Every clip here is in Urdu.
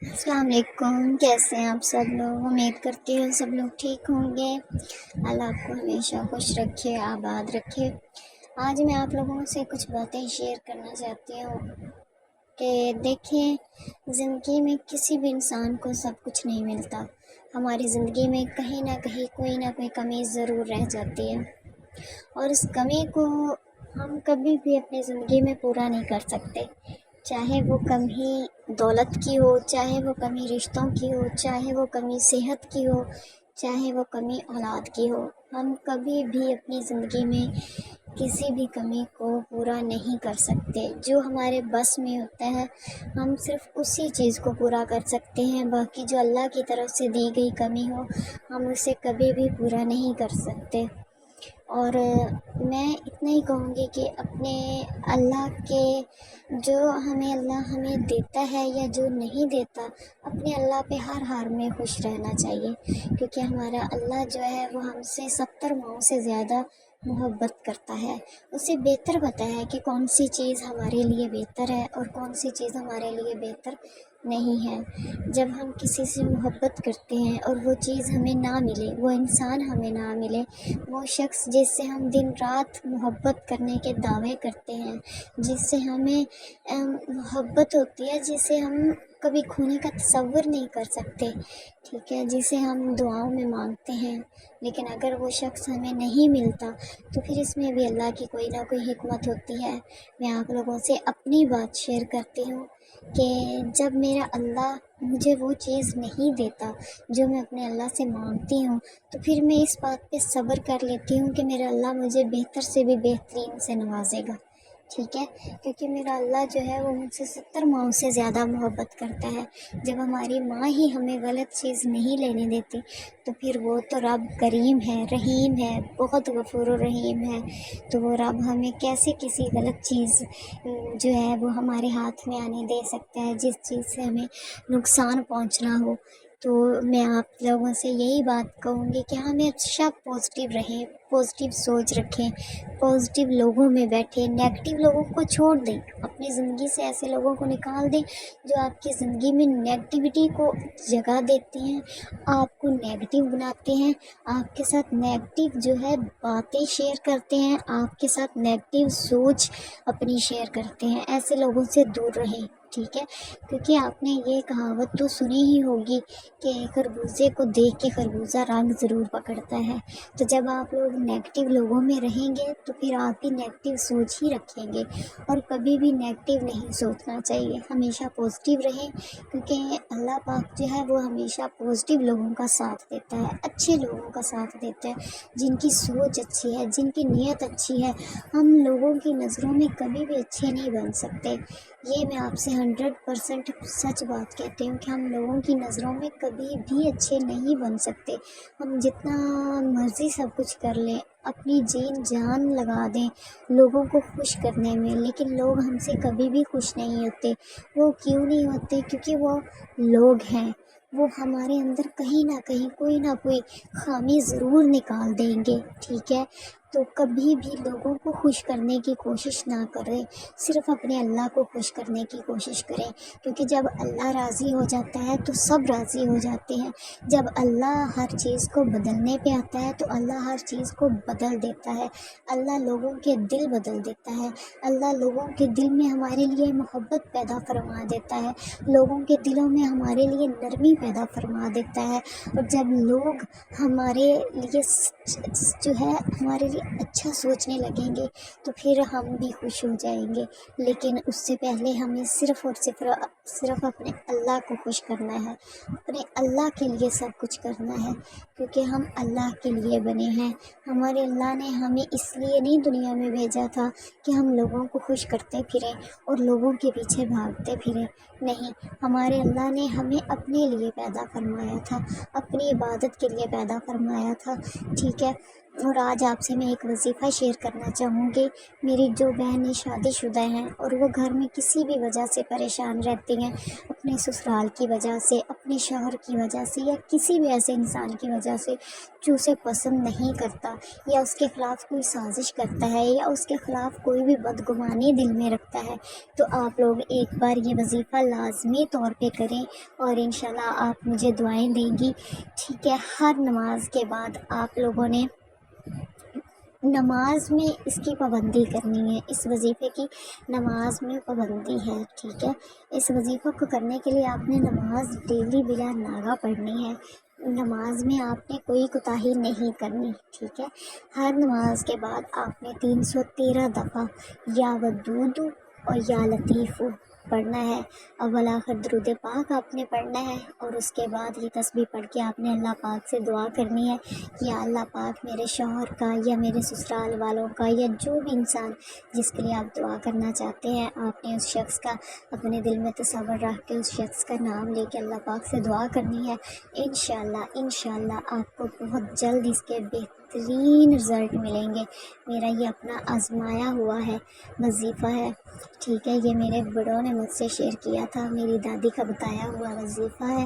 السلام علیکم، کیسے ہیں آپ سب لوگ؟ امید کرتی ہوں سب لوگ ٹھیک ہوں گے۔ اللہ آپ کو ہمیشہ خوش رکھے، آباد رکھے۔ آج میں آپ لوگوں سے کچھ باتیں شیئر کرنا چاہتی ہوں کہ دیکھیں، زندگی میں کسی بھی انسان کو سب کچھ نہیں ملتا۔ ہماری زندگی میں کہیں نہ کہیں کوئی نہ کوئی کمی ضرور رہ جاتی ہے، اور اس کمی کو ہم کبھی بھی اپنی زندگی میں پورا نہیں کر سکتے، چاہے وہ کمی دولت کی ہو، چاہے وہ کمی رشتوں کی ہو، چاہے وہ کمی صحت کی ہو، چاہے وہ کمی اولاد کی ہو۔ ہم کبھی بھی اپنی زندگی میں کسی بھی کمی کو پورا نہیں کر سکتے۔ جو ہمارے بس میں ہوتا ہے ہم صرف اسی چیز کو پورا کر سکتے ہیں، باقی جو اللہ کی طرف سے دی گئی کمی ہو ہم اسے کبھی بھی پورا نہیں کر سکتے۔ اور میں اتنا ہی کہوں گی کہ اپنے اللہ کے جو اللہ ہمیں دیتا ہے یا جو نہیں دیتا، اپنے اللہ پہ ہر حال میں خوش رہنا چاہیے، کیونکہ ہمارا اللہ جو ہے وہ ہم سے 70 ماؤں سے زیادہ محبت کرتا ہے۔ اسے بہتر پتہ ہے کہ کون سی چیز ہمارے لیے بہتر ہے اور کون سی چیز ہمارے لیے بہتر نہیں ہے۔ جب ہم کسی سے محبت کرتے ہیں اور وہ چیز ہمیں نہ ملے، وہ انسان ہمیں نہ ملے، وہ شخص جس سے ہم دن رات محبت کرنے کے دعوے کرتے ہیں، جس سے ہمیں محبت ہوتی ہے، جسے ہم کبھی کھونے کا تصور نہیں کر سکتے، ٹھیک ہے، جسے ہم دعاؤں میں مانگتے ہیں، لیکن اگر وہ شخص ہمیں نہیں ملتا تو پھر اس میں بھی اللہ کی کوئی نہ کوئی حکمت ہوتی ہے۔ میں آپ لوگوں سے اپنی بات شیئر کرتی ہوں کہ جب میرا اللہ مجھے وہ چیز نہیں دیتا جو میں اپنے اللہ سے مانگتی ہوں، تو پھر میں اس بات پہ صبر کر لیتی ہوں کہ میرا اللہ مجھے بہتر سے بھی بہترین سے نوازے گا، ٹھیک ہے، کیونکہ میرا اللہ جو ہے وہ مجھ سے 70 ماؤں سے زیادہ محبت کرتا ہے۔ جب ہماری ماں ہی ہمیں غلط چیز نہیں لینے دیتی تو پھر وہ تو رب کریم ہے، رحیم ہے، بہت غفور و رحیم ہے، تو وہ رب ہمیں کیسے کسی غلط چیز جو ہے وہ ہمارے ہاتھ میں آنے دے سکتا ہے، جس چیز سے ہمیں نقصان پہنچنا ہو۔ تو میں آپ لوگوں سے یہی بات کہوں گی کہ ہمیں ہمیشہ پازیٹیو رہیں، پازیٹیو سوچ رکھیں، پازیٹیو لوگوں میں بیٹھیں، نیگیٹو لوگوں کو چھوڑ دیں، اپنی زندگی سے ایسے لوگوں کو نکال دیں جو آپ کی زندگی میں نیگیٹیوٹی کو جگہ دیتے ہیں، آپ کو نیگیٹو بناتے ہیں، آپ کے ساتھ نیگیٹو جو ہے باتیں شیئر کرتے ہیں، آپ کے ساتھ نیگیٹو سوچ اپنی شیئر کرتے ہیں۔ ایسے لوگوں سے دور رہیں، ٹھیک ہے، کیونکہ آپ نے یہ کہاوت تو سنی ہی ہوگی کہ خربوزے کو دیکھ کے خربوزہ رنگ ضرور پکڑتا ہے۔ تو جب آپ لوگ نیگیٹو لوگوں میں رہیں گے تو پھر آپ بھی نیگیٹو سوچ ہی رکھیں گے، اور کبھی بھی نیگیٹو نہیں سوچنا چاہیے، ہمیشہ پازیٹیو رہیں، کیونکہ اللہ پاک جو ہے وہ ہمیشہ پازیٹیو لوگوں کا ساتھ دیتا ہے، اچھے لوگوں کا ساتھ دیتا ہے، جن کی سوچ اچھی ہے، جن کی نیت اچھی ہے۔ ہم لوگوں کی نظروں میں کبھی بھی اچھے نہیں بن سکتے، یہ میں آپ سے 100% سچ بات کہتی ہوں کہ ہم لوگوں کی نظروں میں کبھی بھی اچھے نہیں بن سکتے۔ ہم جتنا مرضی سب کچھ کر لیں، اپنی جان لگا دیں لوگوں کو خوش کرنے میں، لیکن لوگ ہم سے کبھی بھی خوش نہیں ہوتے۔ وہ کیوں نہیں ہوتے؟ کیونکہ وہ لوگ ہیں، وہ ہمارے اندر کہیں نہ کوئی خامی ضرور نکال دیں گے، ٹھیک ہے، تو کبھی بھی لوگوں کو خوش کرنے کی کوشش نہ کریں، صرف اپنے اللہ کو خوش کرنے کی کوشش کریں، کیونکہ جب اللہ راضی ہو جاتا ہے تو سب راضی ہو جاتے ہیں۔ جب اللہ ہر چیز کو بدلنے پہ آتا ہے تو اللہ ہر چیز کو بدل دیتا ہے، اللہ لوگوں کے دل بدل دیتا ہے، اللہ لوگوں کے دل میں ہمارے لیے محبت پیدا فرما دیتا ہے، لوگوں کے دلوں میں ہمارے لیے نرمی پیدا فرما دیتا ہے، اور جب لوگ ہمارے لیے جو ہے ہمارے لیے اچھا سوچنے لگیں گے تو پھر ہم بھی خوش ہو جائیں گے، لیکن اس سے پہلے ہمیں صرف اور صرف اپنے اللہ کو خوش کرنا ہے، اپنے اللہ کے لیے سب کچھ کرنا ہے، کیونکہ ہم اللہ کے لیے بنے ہیں۔ ہمارے اللہ نے ہمیں اس لیے نہیں دنیا میں بھیجا تھا کہ ہم لوگوں کو خوش کرتے پھریں اور لوگوں کے پیچھے بھاگتے پھریں، نہیں، ہمارے اللہ نے ہمیں اپنے لیے پیدا فرمایا تھا، اپنی عبادت کے لیے پیدا فرمایا تھا، ٹھیک ہے۔ اور آج آپ سے میں ایک وظیفہ شیئر کرنا چاہوں گی۔ میری جو بہنیں شادی شدہ ہیں اور وہ گھر میں کسی بھی وجہ سے پریشان رہتی ہیں، اپنے سسرال کی وجہ سے، اپنے شوہر کی وجہ سے یا کسی بھی ایسے انسان کی وجہ سے جو اسے پسند نہیں کرتا یا اس کے خلاف کوئی سازش کرتا ہے یا اس کے خلاف کوئی بھی بدگمانی دل میں رکھتا ہے، تو آپ لوگ ایک بار یہ وظیفہ لازمی طور پہ کریں اور انشاءاللہ آپ مجھے دعائیں دیں گی، ٹھیک ہے؟ ہر نماز کے بعد آپ لوگوں نے نماز میں اس کی پابندی کرنی ہے، اس وظیفے کی نماز میں پابندی ہے، ٹھیک ہے؟ اس وظیفہ کو کرنے کے لیے آپ نے نماز ڈیلی بلا ناغہ پڑھنی ہے، نماز میں آپ نے کوئی کوتاہی نہیں کرنی، ٹھیک ہے؟ ہر نماز کے بعد آپ نے 313 دفعہ یا ودود اور یا لطیف پڑھنا ہے، اول آخر درود پاک آپ نے پڑھنا ہے، اور اس کے بعد یہ تسبیح پڑھ کے آپ نے اللہ پاک سے دعا کرنی ہے، یا اللہ پاک میرے شوہر کا یا میرے سسرال والوں کا یا جو بھی انسان جس کے لیے آپ دعا کرنا چاہتے ہیں، آپ نے اس شخص کا اپنے دل میں تصور رکھ کے اس شخص کا نام لے کے اللہ پاک سے دعا کرنی ہے۔ انشاءاللہ آپ کو بہت جلد اس کے بہترین رزلٹ ملیں گے۔ میرا یہ اپنا آزمایا ہوا ہے وظیفہ ہے، ٹھیک ہے؟ یہ میرے بڑوں نے مجھ سے شیئر کیا تھا، میری دادی کا بتایا ہوا وظیفہ ہے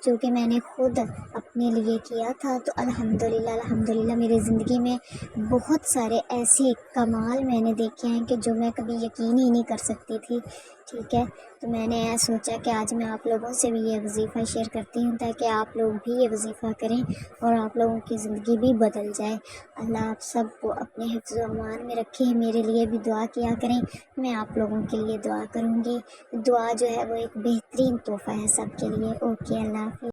جو کہ میں نے خود اپنے لیے کیا تھا، تو الحمدللہ میری زندگی میں بہت سارے ایسے کمال میں نے دیکھے ہیں کہ جو میں کبھی یقین ہی نہیں کر سکتی تھی، ٹھیک ہے؟ تو میں نے سوچا کہ آج میں آپ لوگوں سے بھی یہ وظیفہ شیئر کرتی ہوں تاکہ آپ لوگ بھی یہ وظیفہ کریں اور آپ لوگوں کی زندگی بھی بدل جائے۔ اللہ آپ سب کو اپنے حفظ و امان میں رکھے، میرے لیے بھی دعا کیا کریں، میں آپ لوگوں کے لیے دعا کروں گی۔ دعا جو ہے وہ ایک بہترین تحفہ ہے سب کے لیے۔ اوکے، اللہ حافظ۔